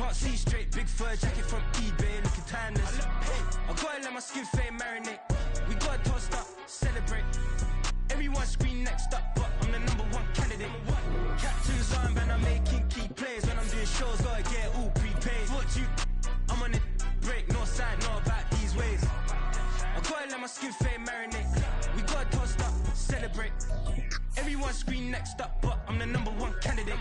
Can't see straight, big fur jacket from eBay, looking timeless. I gotta let my skin fade marinate. We gotta toast up, celebrate. Everyone scream next up, but I'm the #1 candidate. Captain's armband, I'm making key plays. When I'm doing shows, gotta get all prepaid. What you? I'm on it, break, no sign, know about these ways. I gotta let my skin fade marinate. We gotta toast up, celebrate. Everyone scream next up, but I'm the #1 candidate.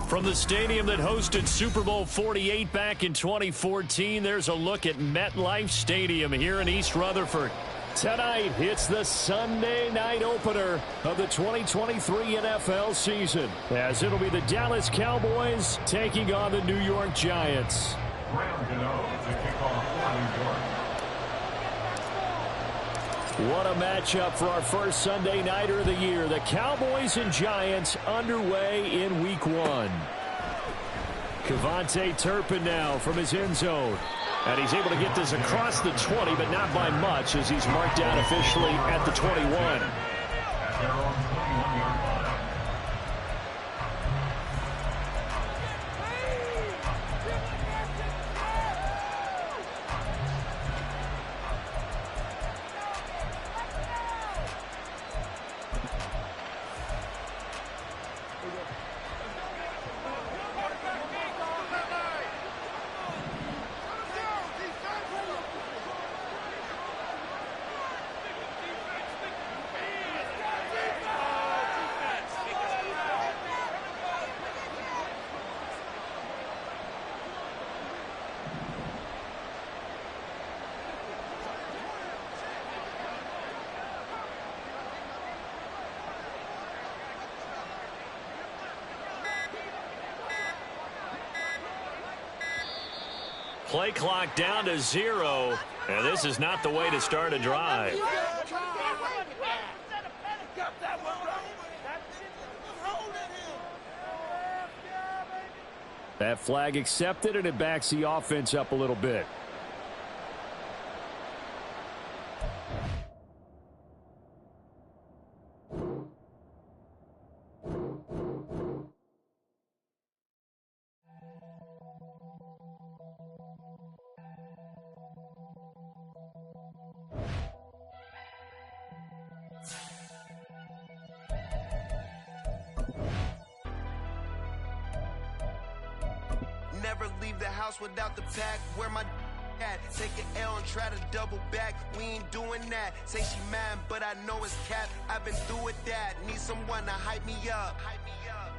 From the stadium that hosted Super Bowl 48 back in 2014, there's a look at MetLife Stadium here in East Rutherford. Tonight, it's the Sunday night opener of the 2023 NFL season, as it'll be the Dallas Cowboys taking on the New York Giants. What a matchup for our first Sunday nighter of the year. The Cowboys and Giants underway in Week 1. Kevontae Turpin now from his end zone. And he's able to get this across the 20, but not by much, as he's marked down officially at the 21. Play clock down to 0, and this is not the way to start a drive. That flag accepted, and it backs the offense up a little bit. Never leave the house without the pack. Where my at? Take an L and try to double back. We ain't doing that. Say she mad, but I know it's cap. I've been through with that. Need someone to hype me up.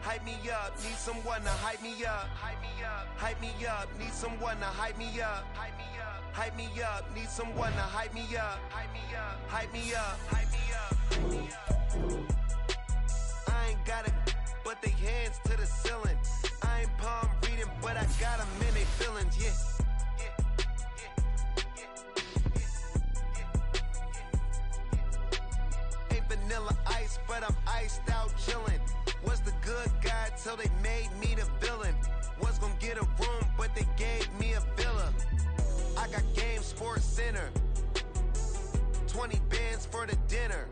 Hype me up. Need someone to hype me up. Hype me up. Need someone to hype me up. Hype me up. Need someone to hype me up. Hype me up. I ain't got it, but they hands to the ceiling. I ain't palm reading, but I got them in they feelings, yeah. Ain't vanilla ice, but I'm iced out chillin'. Was the good guy till they made me the villain. Was gonna get a room, but they gave me a villa. I got game, Sports Center. 20 bands for the dinner.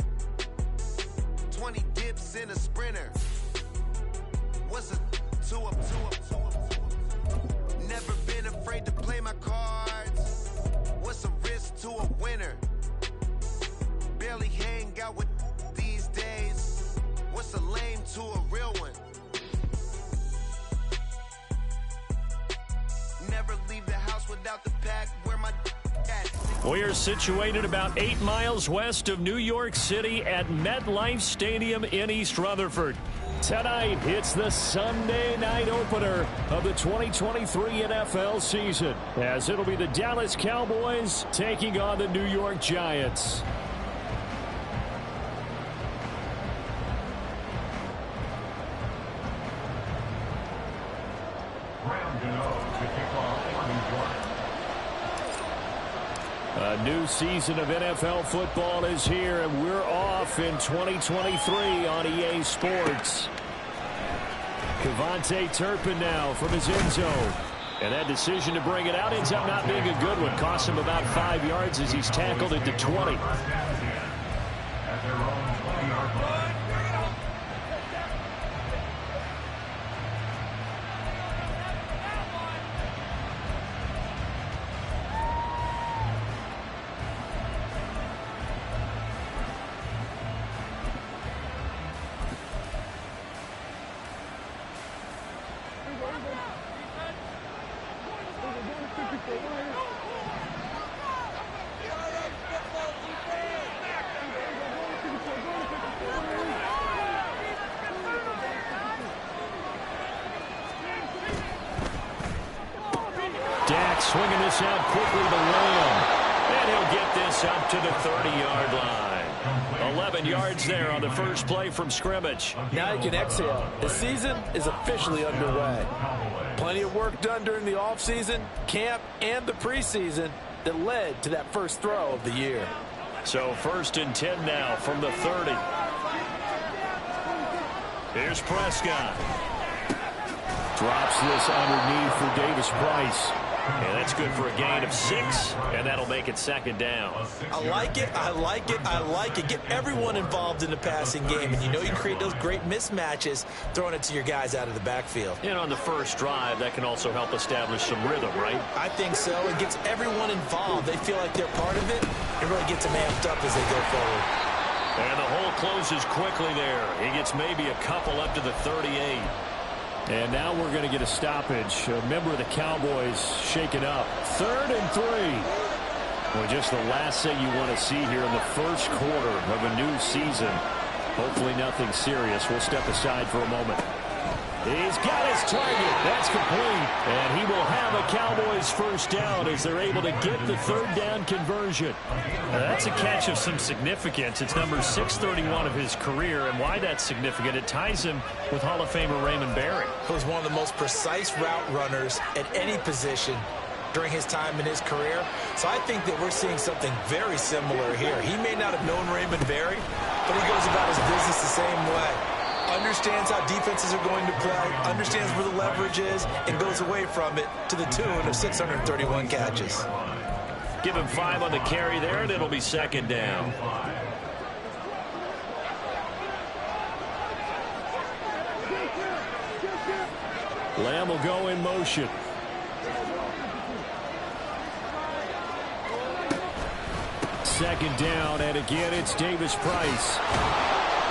20 dips in a sprinter. What's a two up? Never been afraid to play my cards. What's a risk to a winner? Barely hang out with these days. What's a lame to a real one? Never leave the house without the pack. Where my at? We are situated about 8 miles west of New York City at MetLife Stadium in East Rutherford. Tonight, it's the Sunday night opener of the 2023 NFL season, as it'll be the Dallas Cowboys taking on the New York Giants. A new season of NFL football is here, and we're off in 2023 on EA Sports. Devontae Turpin now from his end zone. And that decision to bring it out ends up not being a good one. Costs him about 5 yards as he's tackled at the 20. Swinging this out quickly to Lamb. And he'll get this up to the 30-yard line. 11 yards there on the first play from scrimmage. Now you can exhale. The season is officially underway. Plenty of work done during the offseason, camp, and the preseason that led to that first throw of the year. So 1st and 10 now from the 30. Here's Prescott. Drops this underneath for Davis Price. And that's good for a gain of 6, and that'll make it 2nd down. I like it, I like it, I like it. Get everyone involved in the passing game, and you know you create those great mismatches throwing it to your guys out of the backfield. And on the first drive, that can also help establish some rhythm, right? I think so. It gets everyone involved. They feel like they're part of it. It really gets them amped up as they go forward. And the hole closes quickly there. He gets maybe a couple up to the 38. And now we're going to get a stoppage. A member of the Cowboys shaken up. 3rd and 3. Well, just the last thing you want to see here in the first quarter of a new season. Hopefully nothing serious. We'll step aside for a moment. He's got his target. That's complete. And he will have a Cowboys first down as they're able to get the 3rd down conversion. Now, that's a catch of some significance. It's number 631 of his career. And why that's significant, it ties him with Hall of Famer Raymond Berry. He was one of the most precise route runners at any position during his time in his career. So I think that we're seeing something very similar here. He may not have known Raymond Berry, but he goes about his business the same way. Understands how defenses are going to play, understands where the leverage is, and goes away from it to the tune of 631 catches. Give him 5 on the carry there, and it'll be 2nd down. Lamb will go in motion. Second down, and again it's Davis Price.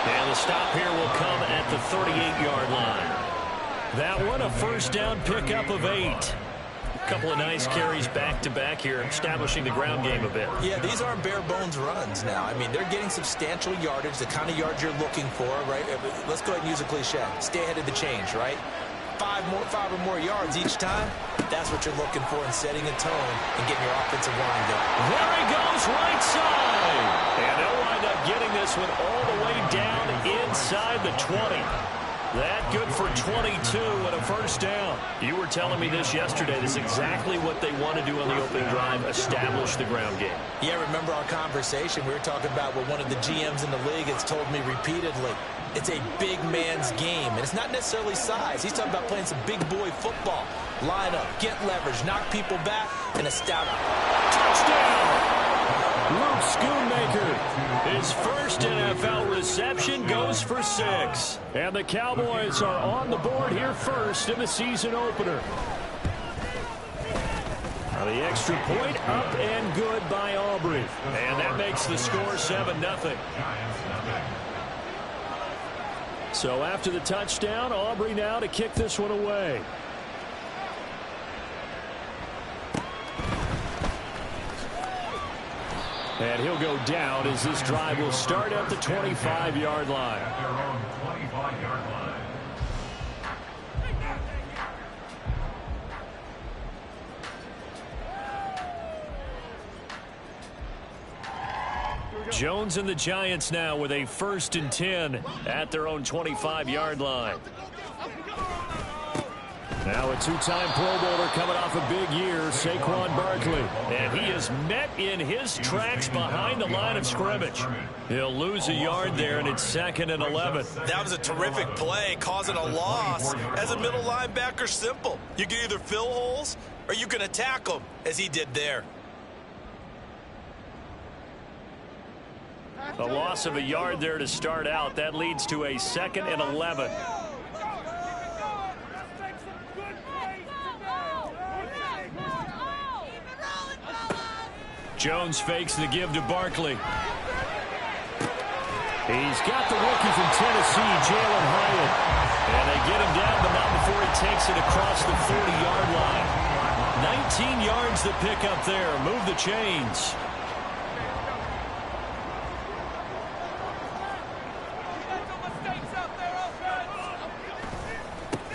And the stop here will come at the 38-yard line. That one, a first down pickup of 8. A couple of nice carries back-to-back here, establishing the ground game a bit. Yeah, these aren't bare-bones runs now. I mean, they're getting substantial yardage, the kind of yards you're looking for, right? Let's go ahead and use a cliche. Stay ahead of the change, right? 5 or more yards each time, that's what you're looking for in setting a tone and getting your offensive line going. There he goes, right side. And they'll wind up getting this one all the way down inside the 20. That good for 22 and a first down. You were telling me this yesterday. This is exactly what they want to do on the opening drive, establish the ground game. Yeah, remember our conversation? We were talking about what one of the GMs in the league has told me repeatedly. It's a big man's game, and it's not necessarily size. He's talking about playing some big boy football. Line up, get leverage, knock people back, and establish. Touchdown! Luke Schoonmaker, his first NFL reception, goes for 6. And the Cowboys are on the board here first in the season opener. Now the extra point up and good by Aubrey. And that makes the score 7-0. So after the touchdown, Aubrey now to kick this one away. And he'll go down as this drive will start at the 25-yard line. Jones and the Giants now with a 1st and 10 at their own 25-yard line. Now a two-time Pro Bowler coming off a big year, Saquon Barkley. And he is met in his tracks behind the line of scrimmage. He'll lose a yard there, and it's 2nd and 11. That was a terrific play, causing a loss. As a middle linebacker, simple. You can either fill holes or you can attack them, as he did there. A loss of a yard there to start out. That leads to a 2nd and 11. Jones fakes the give to Barkley. He's got the rookie from Tennessee, Jalen Hyatt. And they get him down, but not before he takes it across the 40-yard line. 19 yards to pick up there. Move the chains.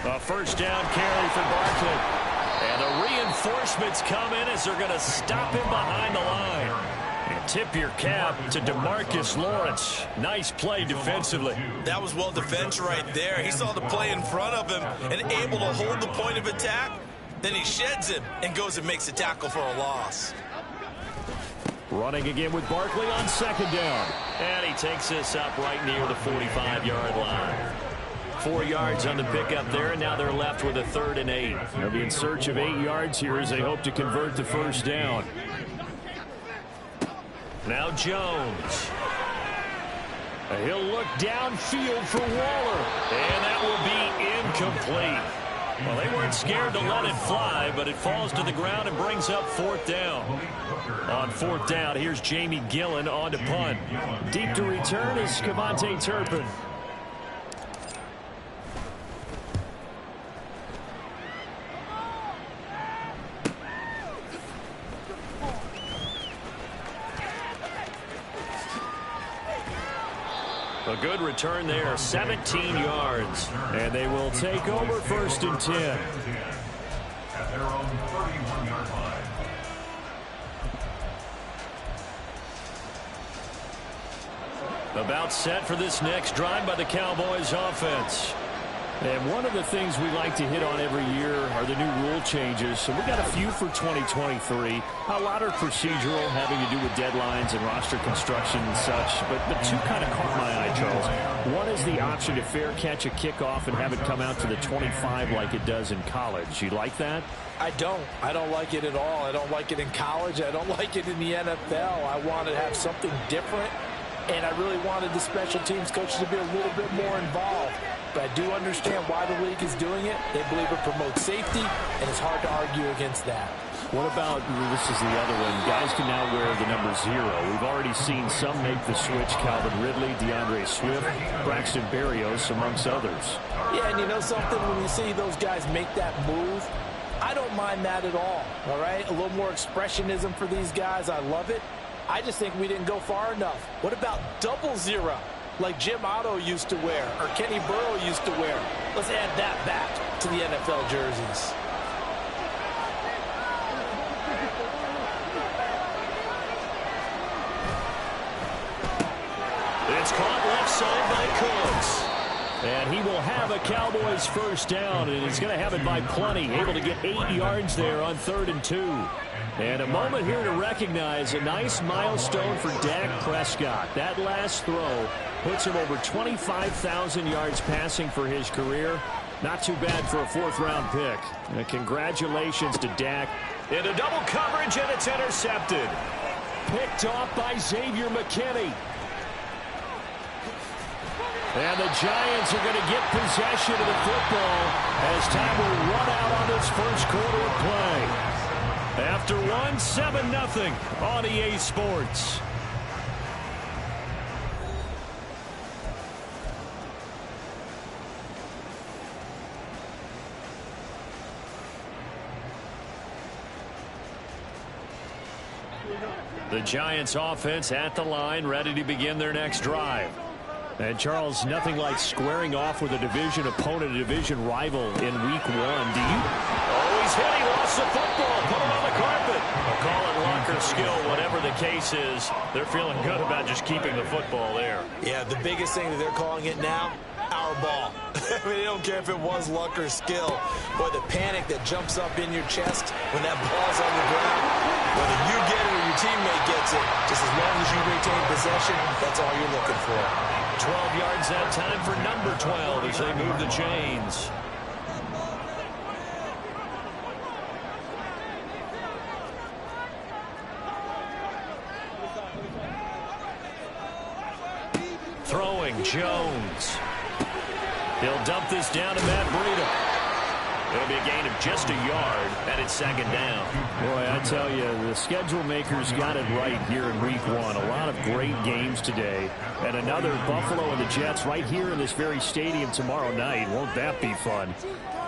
A first down carry for Barkley. And the reinforcements come in as they're going to stop him behind the line. And tip your cap to DeMarcus Lawrence. Nice play defensively. That was well defense right there. He saw the play in front of him and able to hold the point of attack. Then he sheds him and goes and makes a tackle for a loss. Running again with Barkley on 2nd down. And he takes this up right near the 45-yard line. 4 yards on the pickup there, and now they're left with a 3rd and 8. They'll be in search of 8 yards here as they hope to convert the first down. Now Jones. He'll look downfield for Waller, and that will be incomplete. Well, they weren't scared to let it fly, but it falls to the ground and brings up 4th down. On 4th down, here's Jamie Gillen on to punt. Deep to return is Cavante Turpin. A good return there, 17 yards. And they will take over 1st and 10. At their own 31-yard line. About set for this next drive by the Cowboys offense. And one of the things we like to hit on every year are the new rule changes. So we got a few for 2023. A lot are procedural, having to do with deadlines and roster construction and such. But two kind of caught my eye, Charles. One is the option to fair catch a kickoff and have it come out to the 25 like it does in college. You like that? I don't like it at all. I don't like it in college. I don't like it in the NFL. I want to have something different. And I really wanted the special teams coaches to be a little bit more involved. But I do understand why the league is doing it. They believe it promotes safety, and it's hard to argue against that. What about, this is the other one, guys can now wear the number 0. We've already seen some make the switch, Calvin Ridley, DeAndre Swift, Braxton Berrios, amongst others. Yeah, and you know something, when you see those guys make that move, I don't mind that at all right? A little more expressionism for these guys. I love it. I just think we didn't go far enough. What about 00, like Jim Otto used to wear or Kenny Burrow used to wear? Let's add that back to the NFL jerseys. It's caught left side by Cooks. And he will have a Cowboys first down, and he's going to have it by plenty. Able to get 8 yards there on 3rd and 2. And a moment here to recognize a nice milestone for Dak Prescott. That last throw puts him over 25,000 yards passing for his career. Not too bad for a 4th-round pick. And congratulations to Dak. Into double coverage, and it's intercepted. Picked off by Xavier McKinney. And the Giants are going to get possession of the football as time will run out on this first quarter of play. After 7-0 on EA Sports. The Giants offense at the line, ready to begin their next drive. And, Charles, nothing like squaring off with a division opponent, a division rival in week 1. Do you? Oh, he's hit. He lost the football. Put him on the carpet. I'll call it luck or skill. Whatever the case is, they're feeling good about just keeping the football there. Yeah, the biggest thing that they're calling it now, our ball. I mean, they don't care if it was luck or skill. Boy, the panic that jumps up in your chest when that ball's on the ground, whether you get it or your teammate gets it, just as long as you retain possession, that's all you're looking for. 12 yards that time for number 12 as they move the chains. Throwing Jones. He'll dump this down to Matt Breida. It'll be a gain of just a yard, and it's second down. Boy, I tell you, the schedule makers got it right here in week 1. A lot of great games today. And another Buffalo and the Jets right here in this very stadium tomorrow night. Won't that be fun?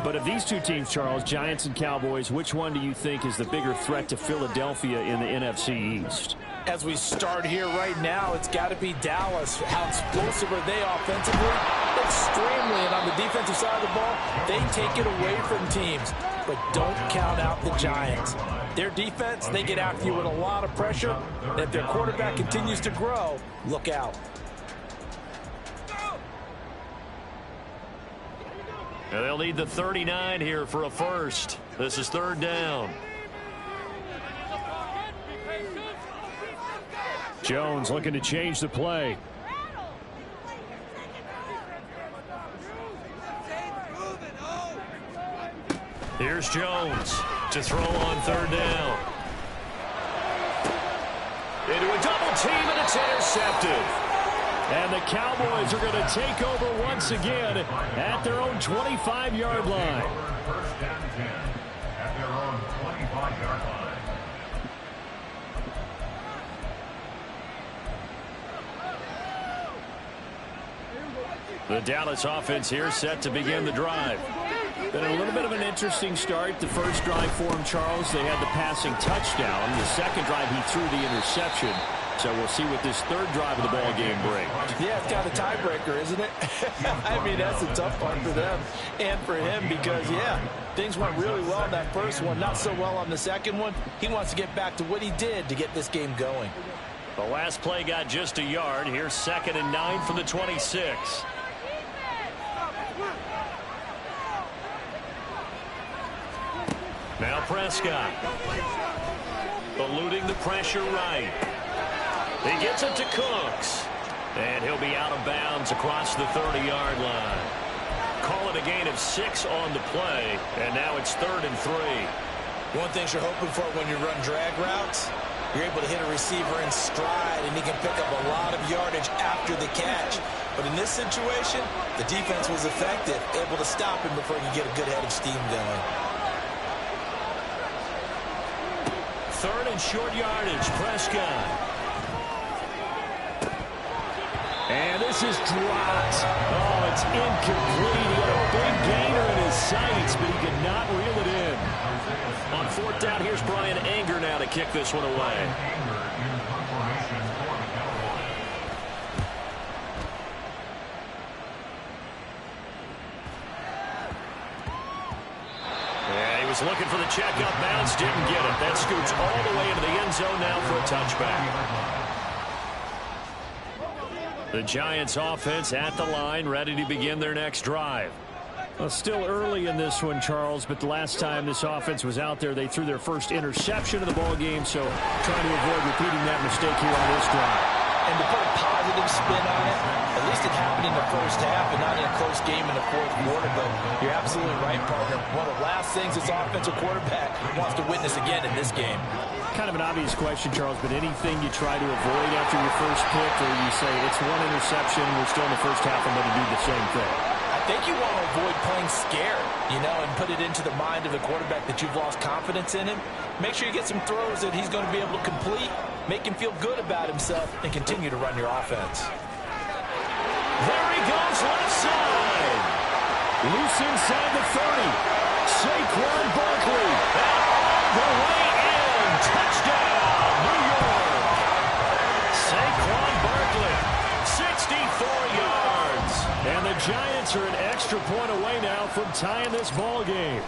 But of these two teams, Charles, Giants and Cowboys, which one do you think is the bigger threat to Philadelphia in the NFC East? As we start here right now, it's got to be Dallas. How explosive are they offensively? Extremely. And on the defensive side of the ball, they take it away from teams. But don't count out the Giants. Their defense, they get after you with a lot of pressure. And if their quarterback continues to grow, look out. And they'll need the 39 here for a first. This is third down. Jones looking to change the play. Here's Jones to throw on third down. Into a double team, and it's intercepted. And the Cowboys are going to take over once again at their own 25-yard line. First down and 10 at their own 25-yard line. The Dallas offense here set to begin the drive. Been a little bit of an interesting start. The first drive for him, Charles, they had the passing touchdown. The second drive, he threw the interception. So we'll see what this third drive of the ball game brings. Yeah, it's got a tiebreaker, isn't it? I mean, that's a tough one for them and for him because, yeah, things went really well in that first one, not so well on the second one. He wants to get back to what he did to get this game going. The last play got just a yard. Here's 2nd and 9 from the 26. Now Prescott. Eluding the pressure right. He gets it to Cooks. And he'll be out of bounds across the 30-yard line. Call it a gain of 6 on the play. And now it's 3rd and 3. One thing you're hoping for when you run drag routes, you're able to hit a receiver in stride, and he can pick up a lot of yardage after the catch. But in this situation, the defense was effective, able to stop him before he could get a good head of steam going. 3rd and short yardage, Prescott. And this is dropped. Oh, it's incomplete. He had a big gainer in his sights, but he could not reel it in. On 4th down, here's Brian Anger now to kick this one away. Looking for the check up bounce, didn't get it. That scoots all the way into the end zone now for a touchback. The Giants offense at the line, ready to begin their next drive. Well, still early in this one, Charles, but the last time this offense was out there, they threw their first interception of the ball game, so trying to avoid repeating that mistake here on this drive. And to put a positive spin on it, at least it happened in the first half and not in a close game in the fourth quarter. But you're absolutely right, partner. One of the last things this offensive quarterback wants to witness again in this game. Kind of an obvious question, Charles, but anything you try to avoid after your first pick, or you say it's one interception, we're still in the first half, I'm going to do the same thing? I think you want to avoid playing scared, you know, and put it into the mind of the quarterback that you've lost confidence in him. Make sure you get some throws that he's going to be able to complete, make him feel good about himself, and continue to run your offense. There he goes, left side. Loose inside the 30. Saquon Barkley. And all the way in. Touchdown, New York. Saquon Barkley, 64 yards. And the Giants are an extra point away now from tying this ball game.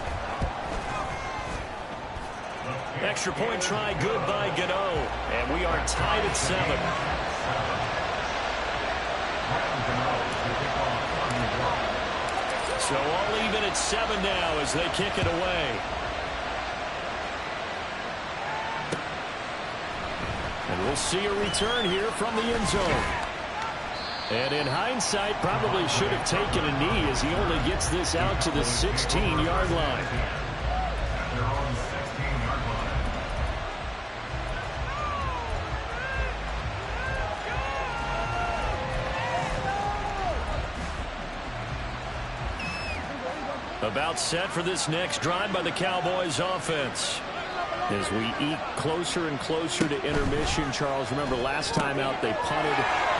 Extra point try good by Gano. And we are tied at 7. So all even at 7 now as they kick it away. And we'll see a return here from the end zone. And in hindsight, probably should have taken a knee as he only gets this out to the 16-yard line. They're on the 16-yard line. About set for this next drive by the Cowboys offense. As we eke closer and closer to intermission, Charles, remember last time out they punted.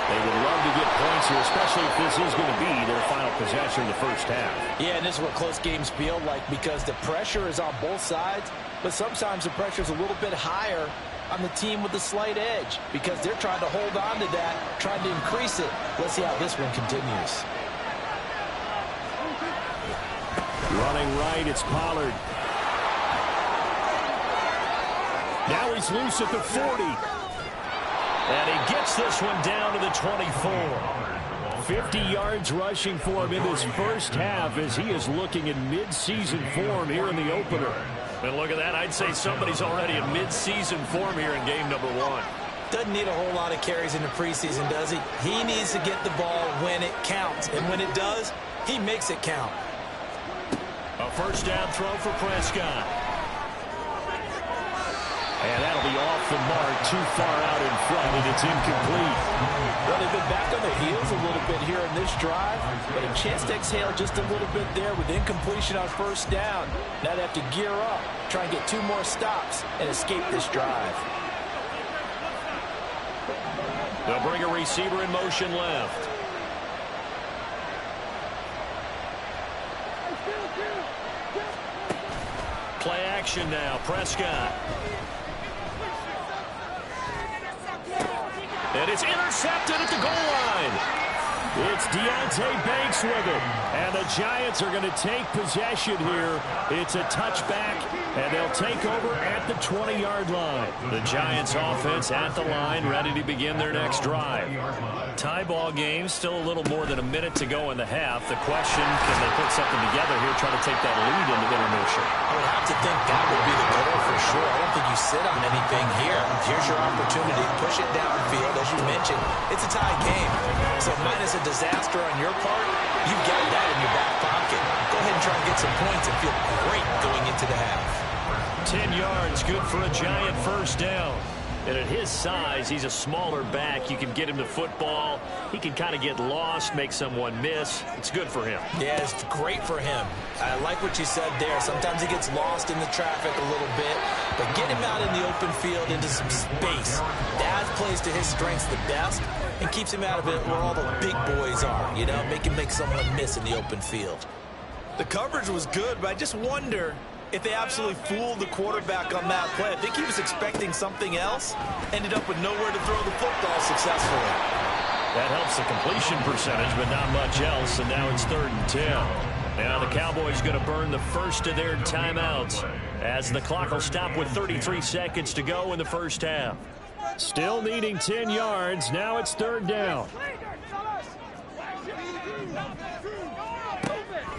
They would love to get points here, especially if this is going to be their final possession of the first half. Yeah, and this is what close games feel like because the pressure is on both sides, but sometimes the pressure is a little bit higher on the team with the slight edge because they're trying to hold on to that, trying to increase it. Let's see how this one continues. Running right, it's Pollard. Now he's loose at the 40. And he gets this one down to the 24. 50 yards rushing for him in this first half as he is looking in mid-season form here in the opener. And look at that. I'd say somebody's already in mid-season form here in game number 1. Doesn't need a whole lot of carries in the preseason, does he? He needs to get the ball when it counts. And when it does, he makes it count. A first down throw for Prescott. And that'll be off the mark, too far out in front, and it's incomplete. Well, they've been back on their heels a little bit here in this drive, but a chance to exhale just a little bit there with incompletion on first down. Now they have to gear up, try and get 2 more stops, and escape this drive. They'll bring a receiver in motion left. Play action now, Prescott. And it's intercepted at the goal line. It's Deontay Banks with it. And the Giants are going to take possession here. It's a touchback, and they'll take over at the 20-yard line. The Giants offense at the line, ready to begin their next drive. Tie ball game, still a little more than a minute to go in the half. The question, can they put something together here, try to take that lead into intermission? I would have to think that would be the goal for sure. I don't think you sit on anything here. Here's your opportunity. Push it downfield. As you mentioned, it's a tie game. So minus a disaster on your part, you've got that in your back pocket. Go ahead and try and get some points and feel great going into the half. 10 yards, good for a Giant first down. And at his size, he's a smaller back. You can get him the football. He can kind of get lost, make someone miss. It's good for him. Yeah, it's great for him. I like what you said there. Sometimes he gets lost in the traffic a little bit, but get him out in the open field into some space. That plays to his strengths the best and keeps him out of it where all the big boys are, you know, make someone miss in the open field. The coverage was good, but I just wonder if they absolutely fooled the quarterback on that play. I think he was expecting something else, ended up with nowhere to throw the football successfully. That helps the completion percentage, but not much else, and now it's 3rd and 10. Now the Cowboys going to burn the first of their timeouts as the clock will stop with 33 seconds to go in the first half. Still needing 10 yards. Now it's 3rd down.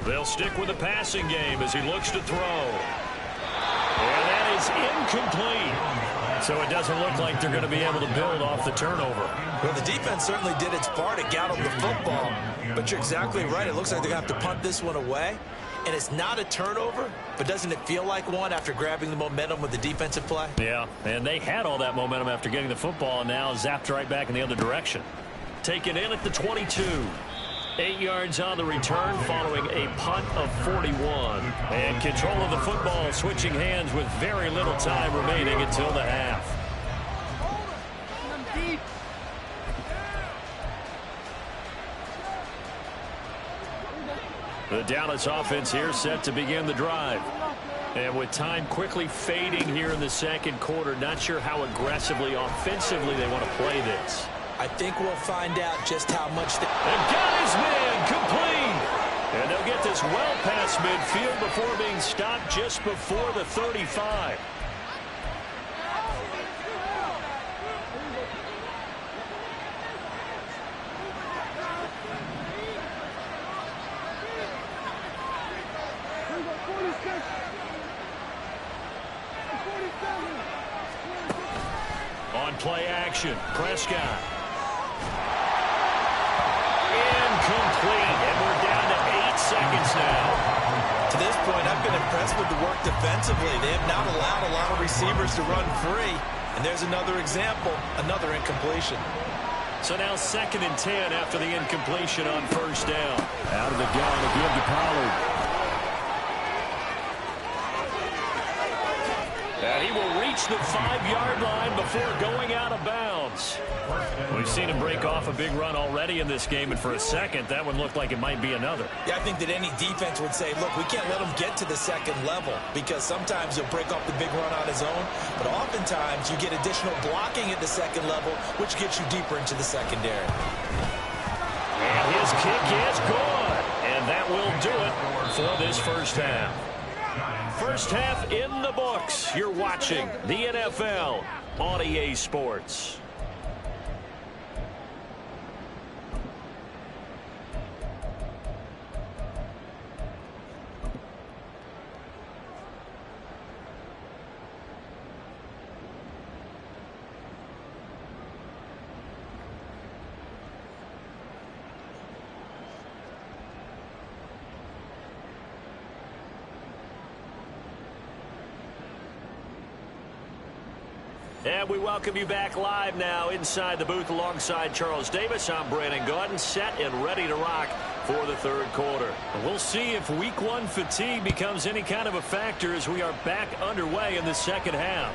They'll stick with the passing game as he looks to throw. And that is incomplete. So it doesn't look like they're going to be able to build off the turnover. Well, the defense certainly did its part. It got them the football. But you're exactly right. It looks like they're going to have to punt this one away. And it's not a turnover, but doesn't it feel like one after grabbing the momentum with the defensive play? Yeah, and they had all that momentum after getting the football and now zapped right back in the other direction. Taken in at the 22. 8 yards on the return following a punt of 41. And control of the football switching hands with very little time remaining until the half. The Dallas offense here set to begin the drive. And with time quickly fading here in the second quarter, not sure how aggressively, offensively they want to play this. I think we'll find out just how much they... And got his man complete. And they'll get this well past midfield before being stopped just before the 35. On play action, Prescott. Incomplete, and we're down to 8 seconds now. To this point, I've been impressed with the work defensively. They have not allowed a lot of receivers to run free. And there's another example, another incompletion. So now 2nd and 10 after the incompletion on 1st down. Out of the gun to give to Pollard. And he will reach the 5-yard line before going out of bounds. We've seen him break off a big run already in this game, and for a second, that one looked like it might be another. Yeah, I think that any defense would say, look, we can't let him get to the 2nd level, because sometimes he'll break off the big run on his own, but oftentimes you get additional blocking at the 2nd level, which gets you deeper into the secondary. And his kick is good, and that will do it for this 1st half. 1st half in the books. You're watching the NFL on EA Sports. And we welcome you back live now inside the booth alongside Charles Davis. I'm Brandon Gaudin, set and ready to rock for the 3rd quarter. We'll see if Week 1 fatigue becomes any kind of a factor as we are back underway in the 2nd half.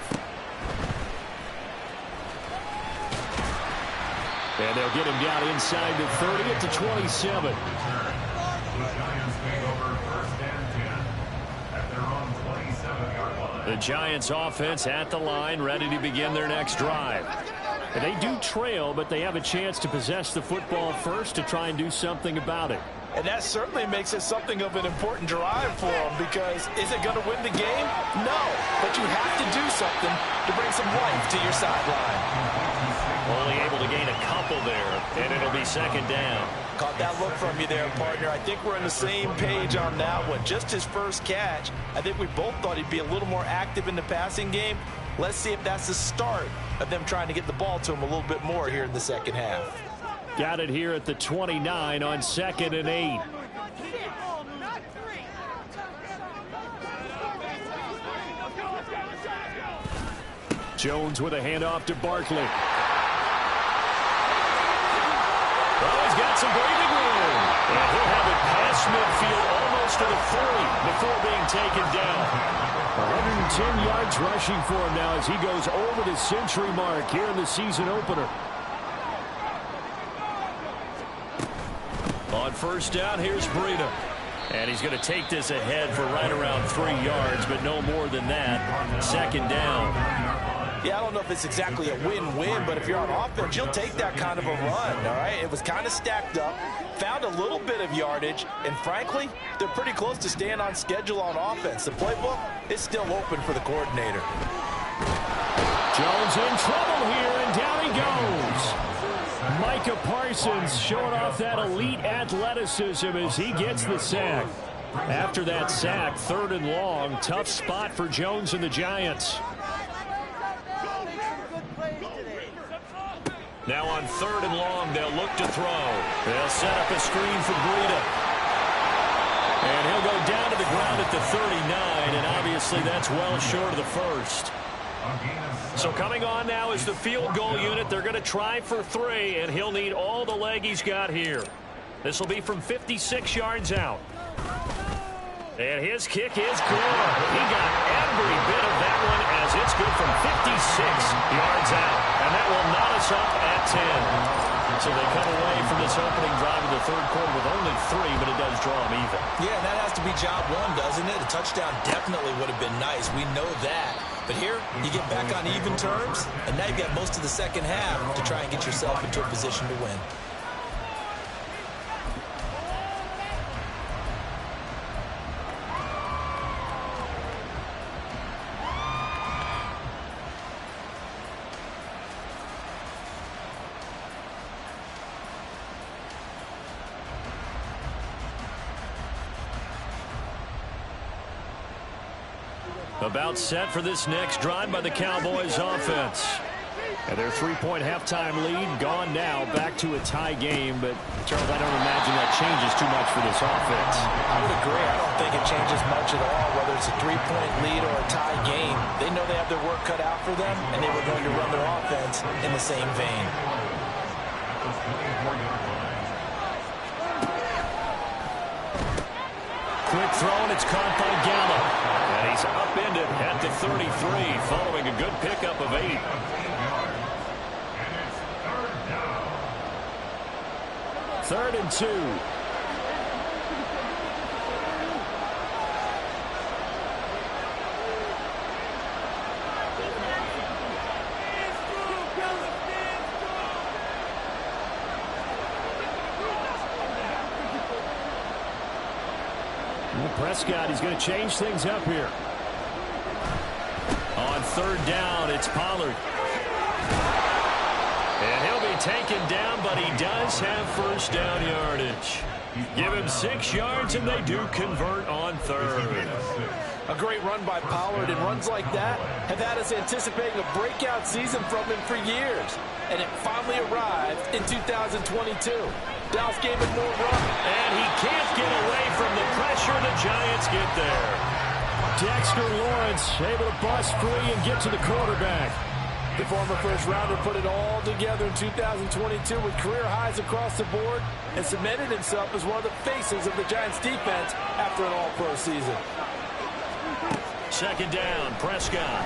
And they'll get him down inside the 30 at the 27. The Giants take over 1st and 10 at their own 27-yard line. The Giants offense at the line, ready to begin their next drive. And they do trail, but they have a chance to possess the football first to try and do something about it. And that certainly makes it something of an important drive for them, because is it going to win the game? No, but you have to do something to bring some life to your sideline. Only able to gain a couple there, and it'll be 2nd down. Caught that look from you there, partner. I think we're on the same page on that one. Just his first catch. I think we both thought he'd be a little more active in the passing game. Let's see if that's the start of them trying to get the ball to him a little bit more here in the 2nd half. Got it here at the 29 on 2nd and 8. Jones with a handoff to Barkley. Well, he's got some breathing room. And he'll have it past midfield almost to the 40 before being taken down. 110 yards rushing for him now as he goes over the century mark here in the season opener. On 1st down, here's Breida. And he's going to take this ahead for right around 3 yards, but no more than that. 2nd down. Yeah, I don't know if it's exactly a win-win, but if you're on offense, you'll take that kind of a run, all right? It was kind of stacked up, found a little bit of yardage, and frankly, they're pretty close to staying on schedule on offense. The playbook is still open for the coordinator. Jones in trouble here, and down he goes. Micah Parsons showing off that elite athleticism as he gets the sack. After that sack, 3rd and long, tough spot for Jones and the Giants. Now on 3rd and long, they'll look to throw. They'll set up a screen for Breida. And he'll go down to the ground at the 39, and obviously that's well short of the 1st. So coming on now is the field goal unit. They're going to try for 3, and he'll need all the leg he's got here. This will be from 56 yards out. And his kick is good. He got every bit of that one as it's good from 56 yards out. And that will knot us up at 10. So they come away from this opening drive in the 3rd quarter with only 3, but it does draw them even. Yeah, that has to be job 1, doesn't it? A touchdown definitely would have been nice. We know that. But here, you get back on even terms, and now you've got most of the 2nd half to try and get yourself into a position to win. About set for this next drive by the Cowboys offense. And their three-point halftime lead gone now, back to a tie game. But, Charles, I don't imagine that changes too much for this offense. I would agree. I don't think it changes much at all, whether it's a three-point lead or a tie game. They know they have their work cut out for them, and they were going to run their offense in the same vein. Quick throw, and it's caught by Gallup. And he's upended at the 33, following a good pickup of 8. Third and 2. Prescott, he's going to change things up here. On third down, it's Pollard. And he'll be taken down, but he does have first down yardage. Give him 6 yards, and they do convert on third. A great run by Pollard, and runs like that have had us anticipating a breakout season from him for years. And it finally arrived in 2022. Dallas gave him more run. And he can't get away from the pressure. The Giants get there. Dexter Lawrence able to bust free and get to the quarterback. The former first-rounder put it all together in 2022 with career highs across the board and cemented himself as one of the faces of the Giants' defense after an all-pro season. Second down, Prescott.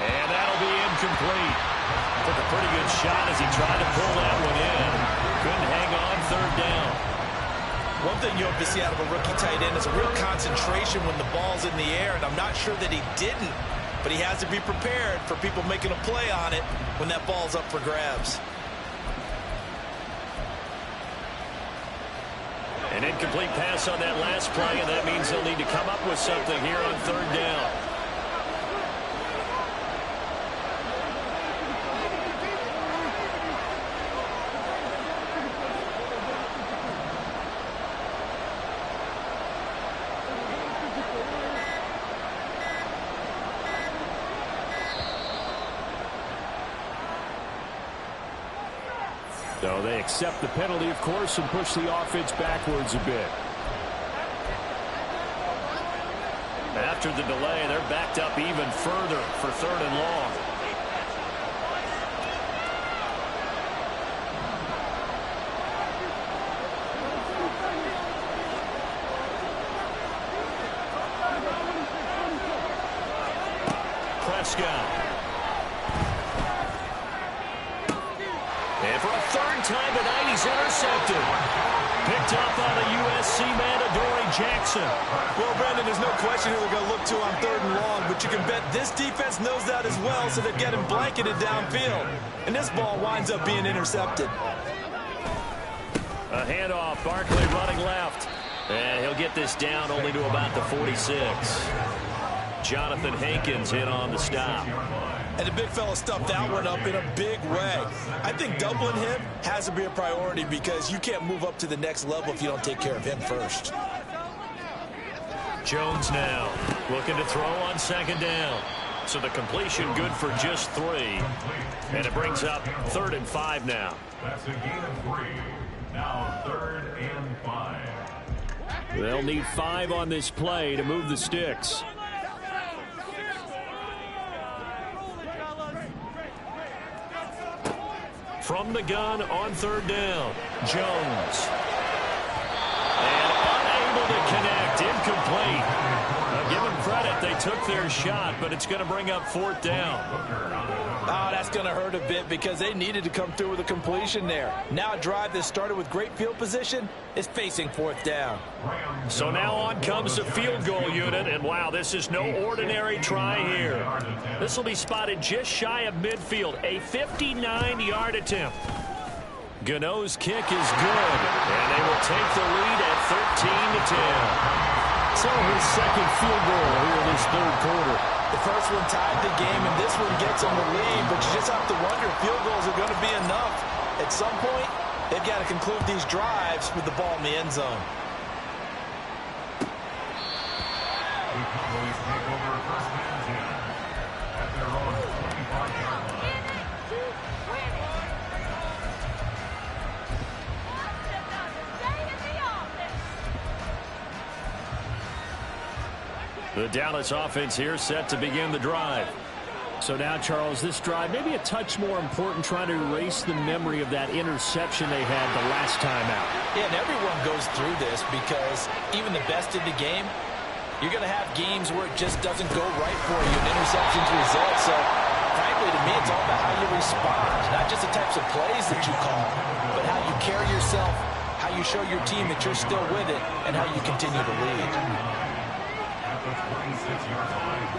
And that'll be incomplete. Took a pretty good shot as he tried to pull that one in. Couldn't hang on third down. One thing you hope to see out of a rookie tight end is a real concentration when the ball's in the air, and I'm not sure that he didn't, but he has to be prepared for people making a play on it when that ball's up for grabs. An incomplete pass on that last play, and that means they'll need to come up with something here on third down. So they accept the penalty, of course, and push the offense backwards a bit. After the delay, they're backed up even further for third and long. Prescott. And for a third time tonight, he's intercepted. Picked up by the USC man, Adoree Jackson. Well, Brandon, there's no question who they're going to look to on third and long, but you can bet this defense knows that as well, so they're getting blanketed downfield. And this ball winds up being intercepted. A handoff, Barkley running left. And he'll get this down only to about the 46. Jonathan Hankins in on the stop. And the big fella stuffed that one up in a big way. I think doubling him has to be a priority because you can't move up to the next level if you don't take care of him first. Jones now looking to throw on second down. So the completion good for just 3. And it brings up 3rd and 5 now. That's a gain of 3. Now 3rd and 5. They'll need 5 on this play to move the sticks. From the gun on third down, Jones. And unable to connect, incomplete. Now give them credit, they took their shot, but it's going to bring up 4th down. Oh, that's going to hurt a bit because they needed to come through with a completion there. Now a drive that started with great field position is facing 4th down. So now on comes the field goal unit, and wow, this is no ordinary try here. This will be spotted just shy of midfield, a 59-yard attempt. Gano's kick is good, and they will take the lead at 13-10. So his second field goal here in this third quarter. The first one tied the game, and this one gets them the lead, but you just have to wonder if field goals are going to be enough. At some point, they've got to conclude these drives with the ball in the end zone. The Cowboys take over first and 10 at their own 25-yard line. The Dallas offense here set to begin the drive. So now, Charles, this drive maybe a touch more important, trying to erase the memory of that interception they had the last time out. Yeah, and everyone goes through this because even the best in the game, you're going to have games where it just doesn't go right for you and interceptions result. So, frankly, to me, it's all about how you respond, not just the types of plays that you call, but how you carry yourself, how you show your team that you're still with it, and how you continue to lead. At the 26-yard line.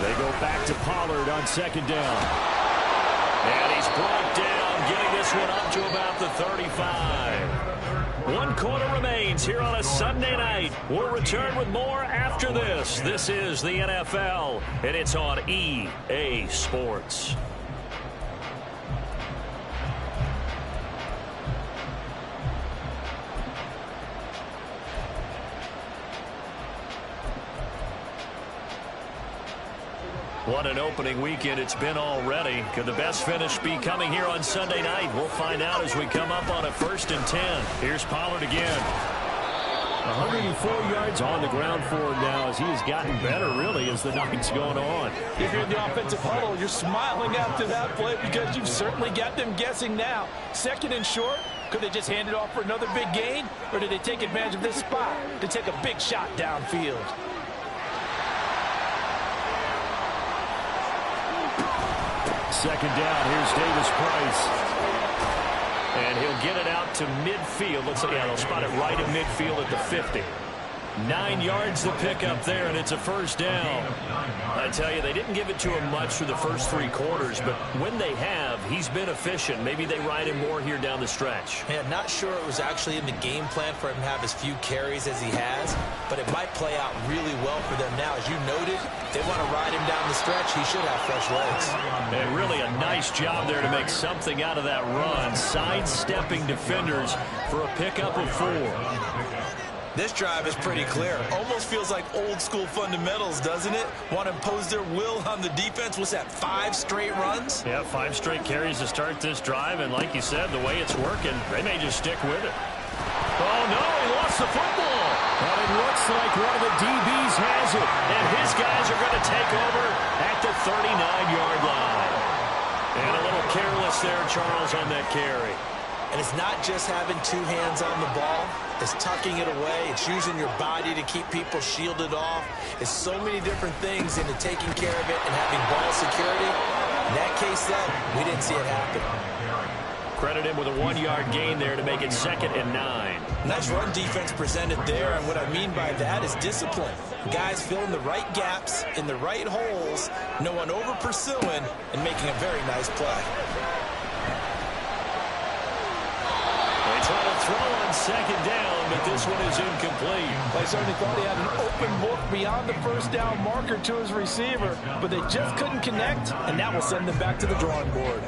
They go back to Pollard on second down. And he's brought down, getting this one up to about the 35. 1 quarter remains here on a Sunday night. We'll return with more after this. This is the NFL, and it's on EA Sports. What an opening weekend it's been already. Could the best finish be coming here on Sunday night? We'll find out as we come up on a 1st and 10. Here's Pollard again. 104 yards on the ground for him now as he has gotten better, really, as the night's going on. If you're in the offensive huddle, you're smiling after that play because you've certainly got them guessing now. 2nd and short, could they just hand it off for another big gain? Or did they take advantage of this spot to take a big shot downfield? Second down, here's Davis Price. And he'll get it out to midfield. Let's see, yeah, they'll spot it right at midfield at the 50. 9 yards to pick up there, and it's a 1st down. I tell you, they didn't give it to him much through the first 3 quarters, but when they have, he's been efficient. Maybe they ride him more here down the stretch. Yeah, not sure it was actually in the game plan for him to have as few carries as he has, but it might play out really well for them now. As you noted, if they want to ride him down the stretch, he should have fresh legs. And really a nice job there to make something out of that run, sidestepping defenders for a pickup of 4. This drive is pretty clear. Almost feels like old school fundamentals, doesn't it? Want to impose their will on the defense. Was that 5 straight runs? Yeah, 5 straight carries to start this drive, and like you said, the way it's working, they may just stick with it. Oh, no, he lost the football. But it looks like one of the DBs has it, and his guys are going to take over at the 39-yard line. And a little careless there, Charles, on that carry. And it's not just having 2 hands on the ball. It's tucking it away. It's using your body to keep people shielded off. It's so many different things into taking care of it and having ball security. In that case, though, we didn't see it happen. Credit him with a 1-yard gain there to make it 2nd and 9. Nice run defense presented there, and what I mean by that is discipline. Guys filling the right gaps in the right holes, no one over pursuing, and making a very nice play. Trying to throw on 2nd down, but this one is incomplete. I certainly thought he had an open look beyond the 1st down marker to his receiver, but they just couldn't connect, and that will send them back to the drawing board.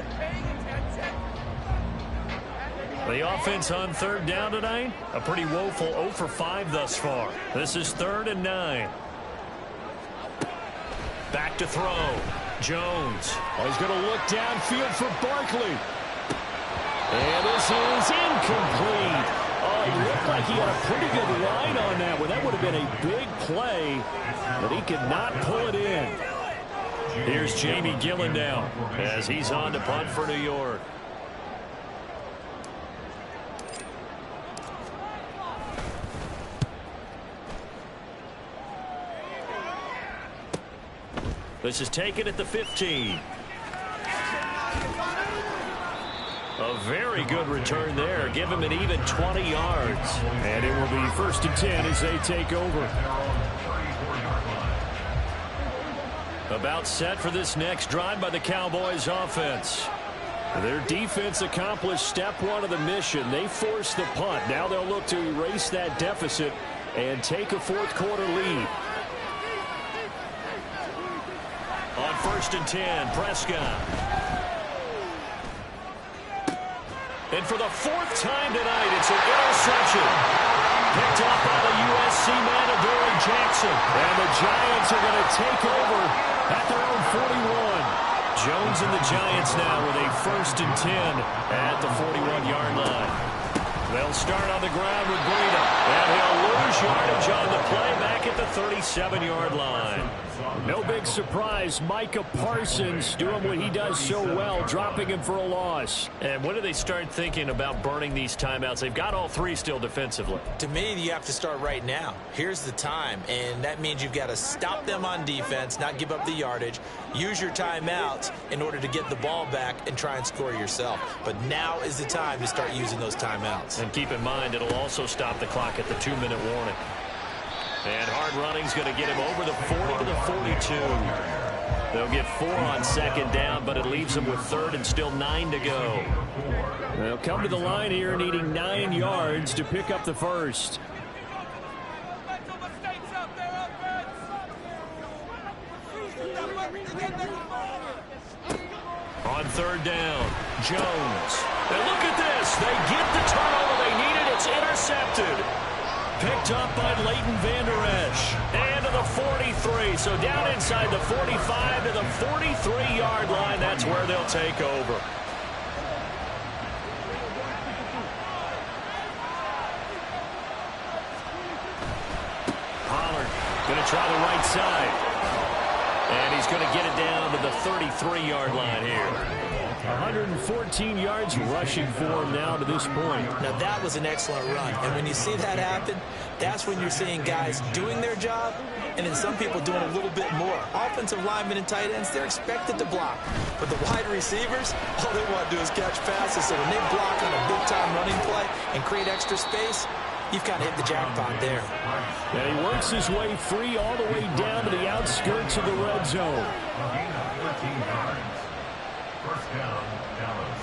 The offense on 3rd down tonight, a pretty woeful 0 for 5 thus far. This is 3rd and 9. Back to throw. Jones. Oh, he's going to look downfield for Barkley. And this is incomplete. Oh, it looked like he had a pretty good line on that one. That would have been a big play, but he could not pull it in. Here's Jamie Gillen now as he's on to punt for New York. This is taken at the 15. A very good return there. Give him an even 20 yards. And it will be 1st and 10 as they take over. About set for this next drive by the Cowboys offense. Their defense accomplished step 1 of the mission. They forced the punt. Now they'll look to erase that deficit and take a 4th quarter lead. On 1st and 10, Prescott. And for the 4th time tonight, it's an interception. Picked up by the USC see man Adoree Jackson. And the Giants are going to take over at their own 41. Jones and the Giants now with a 1st and 10 at the 41-yard line. They'll start on the ground with Breida. And he'll lose yardage on the play back at the 37-yard line. No big surprise. Micah Parsons doing what he does so well, dropping him for a loss. And when do they start thinking about burning these timeouts? They've got all 3 still defensively. To me, you have to start right now. Here's the time, and that means you've got to stop them on defense, not give up the yardage, use your timeouts in order to get the ball back and try and score yourself. But now is the time to start using those timeouts. And keep in mind, it'll also stop the clock at the 2-minute warning. And hard running's going to get him over the 40 to the 42. They'll get 4 on 2nd down, but it leaves them with 3rd and still 9 to go. They'll come to the line here needing 9 yards to pick up the 1st. On 3rd down, Jones. And look at this. They get the turnover they needed. It's intercepted. Picked up by Leighton Vander Esch. And to the 43. So down inside the 45 to the 43-yard line. That's where they'll take over. Pollard going to try the right side. And he's going to get it down to the 33-yard line here. 114 yards rushing for him now to this point. Now, that was an excellent run. And when you see that happen, that's when you're seeing guys doing their job and then some people doing a little bit more. Offensive linemen and tight ends, they're expected to block. But the wide receivers, all they want to do is catch passes. So when they block on a big-time running play and create extra space, you've kind of hit the jackpot there. And he works his way free all the way down to the outskirts of the red zone. Gain of 13 yards. 1st down, Dallas.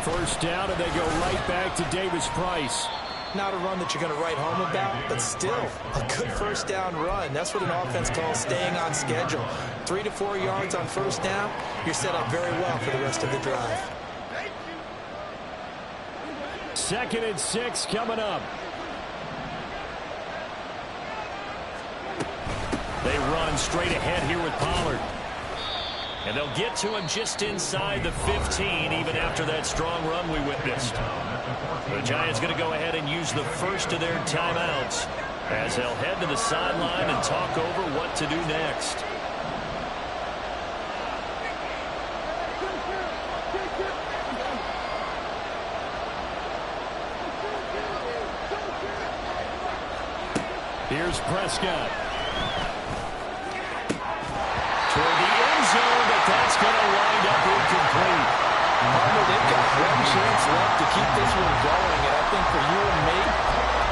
First down, and they go right back to Davis Price. Not a run that you're going to write home about, but still a good 1st down run. That's what an offense calls staying on schedule. 3 to 4 yards on 1st down, you're set up very well for the rest of the drive. 2nd and 6 coming up. They run straight ahead here with Pollard. And they'll get to him just inside the 15, even after that strong run we witnessed. The Giants going to go ahead and use the first of their timeouts as they'll head to the sideline and talk over what to do next. Here's Prescott. Toward the end zone, but that's going to wind up incomplete. They've got one chance left to keep this one going, and I think for you and me,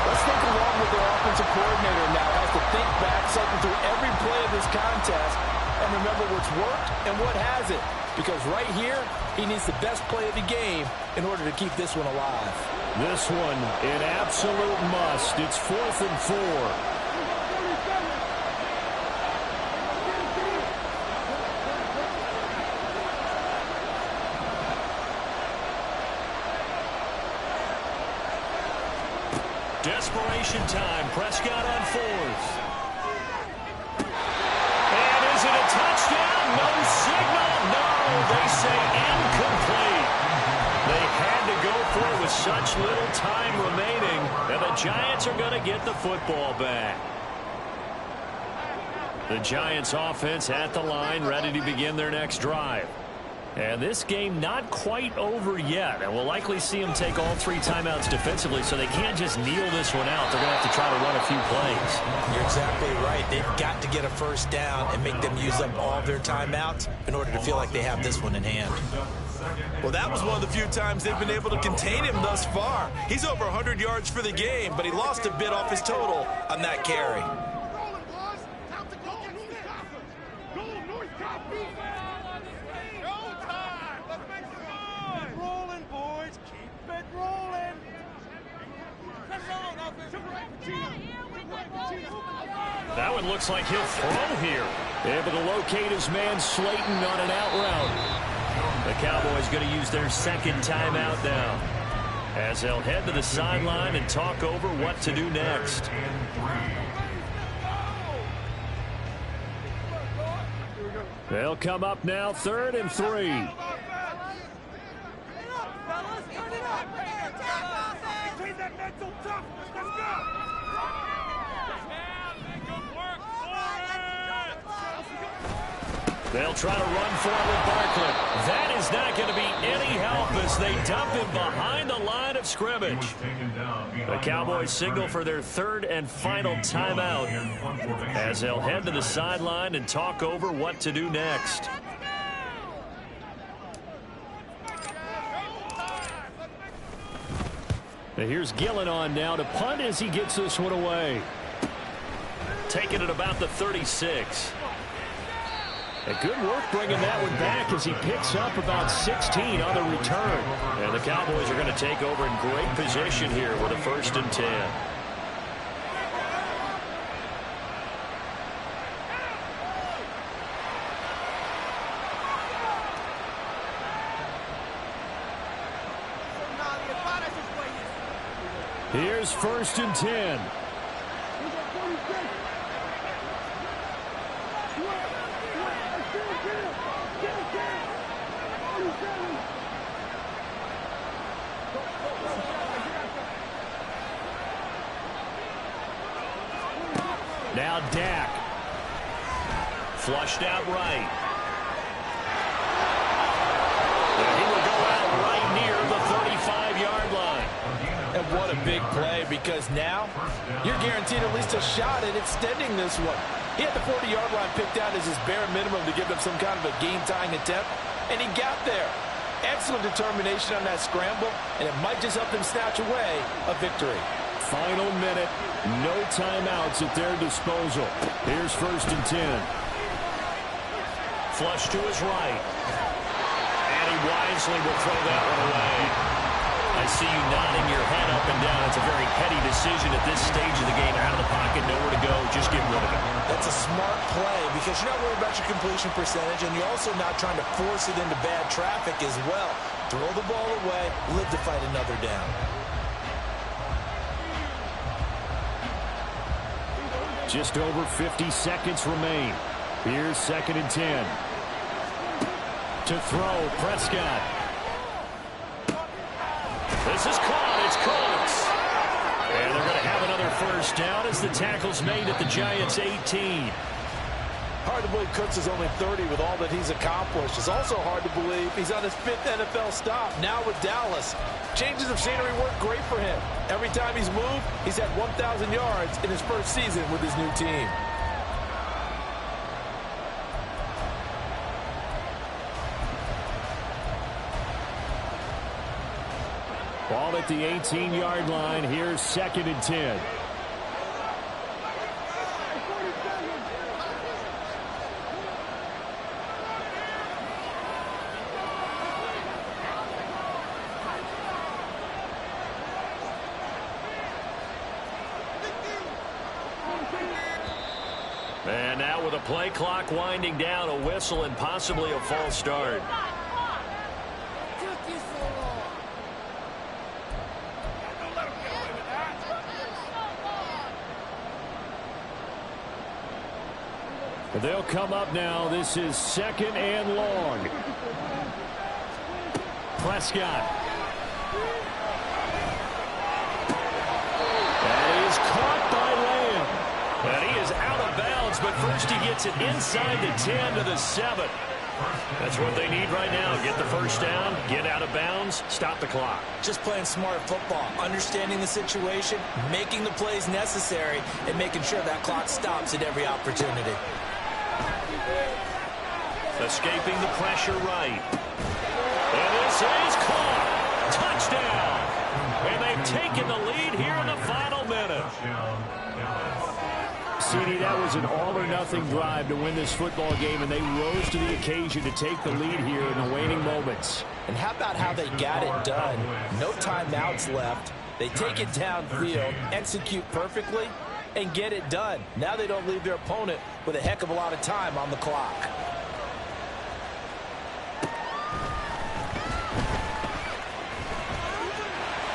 let's think along with their offensive coordinator now. Has to think back, cycle through every play of this contest, and remember what's worked and what hasn't. Because right here, he needs the best play of the game in order to keep this one alive. This one, an absolute must. It's 4th and 4. Desperation time. Prescott on 4th. And is it a touchdown? No signal. No, they say incomplete. They had to go for it with such little time remaining, and the Giants are going to get the football back. The Giants offense at the line, ready to begin their next drive. And this game not quite over yet. And we'll likely see them take all 3 timeouts defensively, so they can't just kneel this one out. They're going to have to try to run a few plays. You're exactly right. They've got to get a 1st down and make them use up all of their timeouts in order to feel like they have this one in hand. Well, that was one of the few times they've been able to contain him thus far. He's over 100 yards for the game, but he lost a bit off his total on that carry. That one looks like he'll throw here. Able to locate his man Slayton on an out route. The Cowboys going to use their second timeout now, as they'll head to the sideline and talk over what to do next. They'll come up now, 3rd and 3. They'll try to run for it with Barkley. That is not going to be any help as they dump him behind the line of scrimmage. The Cowboys signal for their 3rd and final timeout, as they'll head to the sideline and talk over what to do next. Now here's Gillen on now to punt as he gets this one away. Taking it about the 36. And good work bringing that one back as he picks up about 16 on the return. And the Cowboys are going to take over in great position here with a 1st and 10. Here's 1st and 10. Now Dak. Flushed out right. And he will go out right near the 35-yard line. And what a big play, because now you're guaranteed at least a shot at extending this one. He had the 40-yard line picked out as his bare minimum to give them some kind of a game-tying attempt, and he got there. Excellent determination on that scramble, and it might just help them snatch away a victory. Final minute, no timeouts at their disposal. Here's 1st and 10. Flush to his right. And he wisely will throw that one away. I see you nodding your head up and down. It's a very heady decision at this stage of the game. Out of the pocket, nowhere to go. Just get rid of it. That's a smart play because you're not worried about your completion percentage, and you're also not trying to force it into bad traffic as well. Throw the ball away, live to fight another down. Just over 50 seconds remain. Here's 2nd and 10. To throw, Prescott. This is caught. It's Cooks. And they're going to have another 1st down as the tackle's made at the Giants' 18. Hard to believe Cooks is only 30 with all that he's accomplished. It's also hard to believe he's on his 5th NFL stop, now with Dallas. Changes of scenery work great for him. Every time he's moved, he's had 1,000 yards in his first season with his new team. Ball at the 18-yard line. Here's 2nd and 10. And now with a play clock winding down, a whistle and possibly a false start. They'll come up now. This is 2nd and long. Prescott. And he is caught by Lamb. And he is out of bounds, but first he gets it inside the 10 to the 7. That's what they need right now. Get the 1st down, get out of bounds, stop the clock. Just playing smart football, understanding the situation, making the plays necessary, and making sure that clock stops at every opportunity. Escaping the pressure right. And this is caught. Touchdown. And they've taken the lead here in the final minute. CD, that was an all-or-nothing drive to win this football game, and they rose to the occasion to take the lead here in the waning moments. And how about how they got it done? No timeouts left. They take it downfield, execute perfectly, and get it done. Now they don't leave their opponent with a heck of a lot of time on the clock.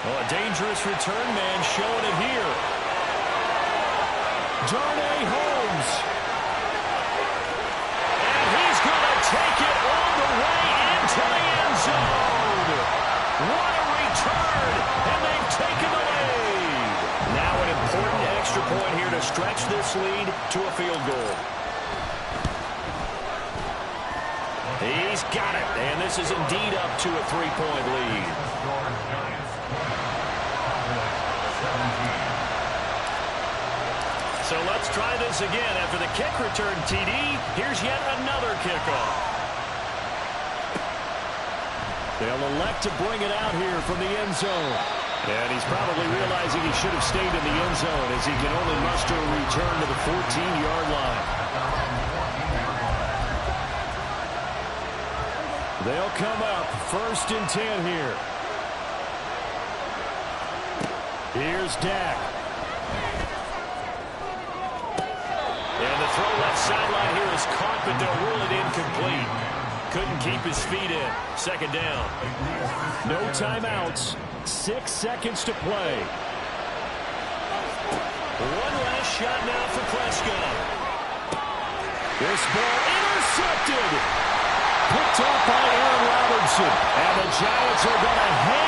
Oh, a dangerous return man showing it here. Darnay Holmes. And he's going to take it all the way into the end zone. What a return, and they've taken the lead. Now an important extra point here to stretch this lead to a field goal. He's got it, and this is indeed up to a 3-point lead. So let's try this again. After the kick return, TD, here's yet another kickoff. They'll elect to bring it out here from the end zone. And he's probably realizing he should have stayed in the end zone as he can only muster a return to the 14-yard line. They'll come up 1st and 10 here. Here's Dak. And the throw left sideline here is caught, but they'll rule it incomplete. Couldn't keep his feet in. 2nd down. No timeouts. 6 seconds to play. One last shot now for Prescott. This ball intercepted. Picked up by Aaron Robinson. And the Giants are going to hang